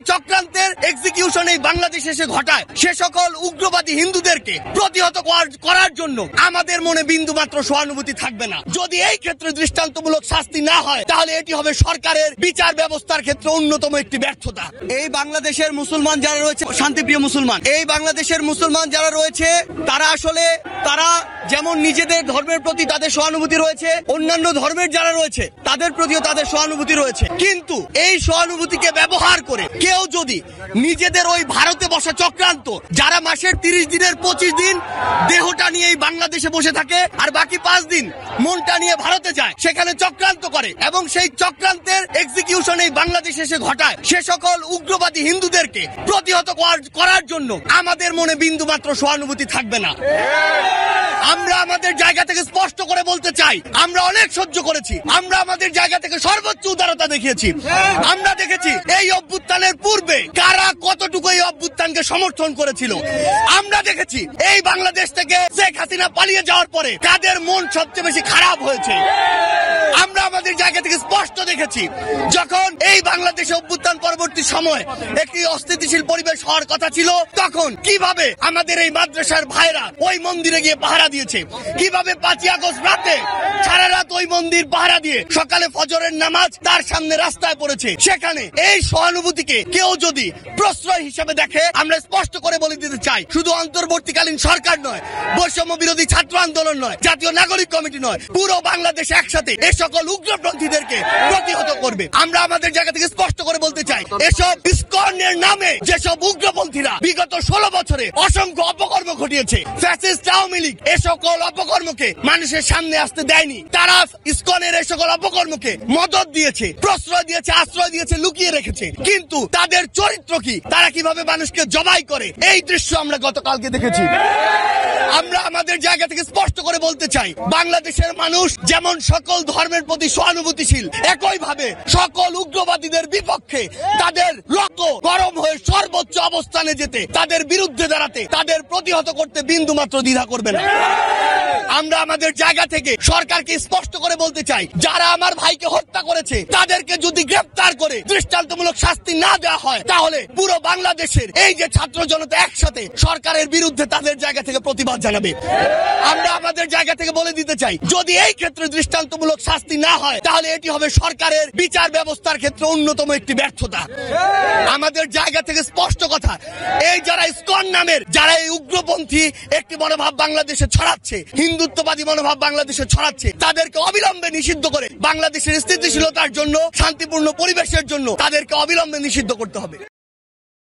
চক্রান্তের এক্সিকিউশন এই বাংলাদেশে এসে ঘটায় সে সকল উগ্রবাদী হিন্দুদেরকে প্রতিহত করার জন্য আমাদের মনে বিন্দুমাত্র সহানুভূতি থাকবে না। যদি এই ক্ষেত্রে দৃষ্টান্তমূলক শাস্তি না হয় তাহলে এটি হবে সরকারের বিচার ব্যবস্থার ক্ষেত্রে অন্যতম একটি ব্যর্থতা। এই বাংলাদেশের মুসলমান যারা রয়েছে, শান্তিপ্রিয় মুসলমান, এই বাংলাদেশের মুসলমান যারা রয়েছে তারা যেমন নিজেদের ধর্মের প্রতি তাদের সহানুভূতি রয়েছে, অন্যান্য ধর্মের যারা রয়েছে তাদের প্রতিও তাদের সহানুভূতি রয়েছে। কিন্তু এই সহানুভূতিকে ব্যবহার করে কেউ যদি নিজেদের ওই ভারতে বসা চক্রান্ত, যারা মাসের 30 দিনের 25 দিন দেহটা নিয়ে এই বাংলাদেশে বসে থাকে আর বাকি 5 দিন মনটা নিয়ে ভারতে যায়, সেখানে চক্রান্ত করে এবং সেই চক্রান্তের এক্সিকিউশন এই বাংলাদেশে এসে ঘটায় সে সকল উগ্রবাদী হিন্দুদেরকে প্রতিহত করার জন্য আমাদের মনে বিন্দুমাত্র সহানুভূতি থাকবে না। আমরা আমাদের জায়গা থেকে স্পষ্ট করে বলতে চাই, আমরা অনেক সহ্য করেছি, আমরা আমাদের জায়গা থেকে সর্বোচ্চ উদারতা দেখিয়েছি। আমরা দেখেছি এই অভ্যুত্থানের পূর্বে কারা কতটুকু এই অভ্যুত্থানকে সমর্থন করেছিল। আমরা দেখেছি এই বাংলাদেশ থেকে শেখ হাসিনা পালিয়ে যাওয়ার পরে কাদের মন সবচেয়ে বেশি খারাপ হয়েছে। আমরা আমাদের জায়গা থেকে স্পষ্ট দেখেছি যখন এই বাংলাদেশে অভ্যুত্থান পরবর্তী সময় একটি অস্থিতিশীল পরিবেশ হওয়ার কথা ছিল, তখন কিভাবে আমাদের এই মাদ্রাসার ভাইরা ওই মন্দিরে গিয়ে পাহারা দিয়েছে, কিভাবে 5ই আগস্ট রাতে সারা রাত ওই মন্দির পাহারা দিয়ে সকালে ফজরের নামাজ তার সামনে রাস্তায় পড়েছে। সেখানে এই সহানুভূতিকে কেউ যদি প্রশ্রয় হিসেবে দেখে, আমরা স্পষ্ট করে বলে দিতে চাই, শুধু অন্তর্বর্তীকালীন সরকার নয়, বৈষম্য বিরোধী ছাত্র আন্দোলন নয়, জাতীয় নাগরিক কমিটি নয়, পুরো বাংলাদেশ একসাথে এই সকল উগ্রপন্থীদেরকে প্রতিহত করবে। আমরা আমাদের জায়গা থেকে স্পষ্ট করে বলতে চাই, এসব ইসকনের নামে যেসব উগ্রপন্থীরা বিগত 16 বছরে অসংখ্য অপকর্ম ঘটিয়েছে, ফ্যাসিস্ট আওয়ামী লীগ এ সকল অপকর্মকে মানুষের সামনে আসতে দেয়নি। তারা ইসকনের এই সকল অপকর্মকে মদত দিয়েছে, প্রশ্রয় দিয়েছে, আশ্রয় দিয়েছে, লুকিয়ে রেখেছে। কিন্তু তাদের চরিত্র কি, তারা কিভাবে মানুষকে জবাই করে, এই দৃশ্য আমরা গতকালকে দেখেছি। আমরা আমাদের জায়গা থেকে স্পষ্ট করে বলতে চাই, বাংলাদেশের মানুষ যেমন সকল ধর্মের প্রতি সহানুভূতিশীল, একইভাবে সকল উগ্রবাদীদের বিপক্ষে তাদের রক্ত গরম হয়ে সর্বোচ্চ অবস্থানে যেতে, তাদের বিরুদ্ধে দাঁড়াতে, তাদের প্রতিহত করতে বিন্দুমাত্র দ্বিধা করবে না। আমরা আমাদের জায়গা থেকে সরকারকে স্পষ্ট করে বলতে চাই, যারা আমার ভাইকে হত্যা করেছে তাদেরকে যদি গ্রেফতার করে দৃষ্টান্তমূলক শাস্তি না দেওয়া হয়, তাহলে পুরো বাংলাদেশের এই যে ছাত্র জনতা একসাথে সরকারের বিরুদ্ধে তাদের জায়গা থেকে প্রতিবাদ জানাবে। আমরা আমাদের জায়গা থেকে বলে দিতে চাই, যদি এই ক্ষেত্রে দৃষ্টান্তমূলক শাস্তি না হয় তাহলে এটি হবে সরকারের বিচার ব্যবস্থার ক্ষেত্রে অন্যতম একটি ব্যর্থতা। আমাদের জায়গা থেকে স্পষ্ট কথা, এই যারা ইসকন নামের যারা এই উগ্রপন্থী একটি মনোভাব বাংলাদেশে ছড়াচ্ছে, হিন্দুত্ববাদী মনোভাব বাংলাদেশে ছড়াচ্ছে, তাদেরকে অবিলম্বে নিষিদ্ধ করে বাংলাদেশের স্থিতিশীলতার জন্য, শান্তিপূর্ণ পরিবেশের জন্য তাদেরকে অবিলম্বে নিষিদ্ধ করতে হবে।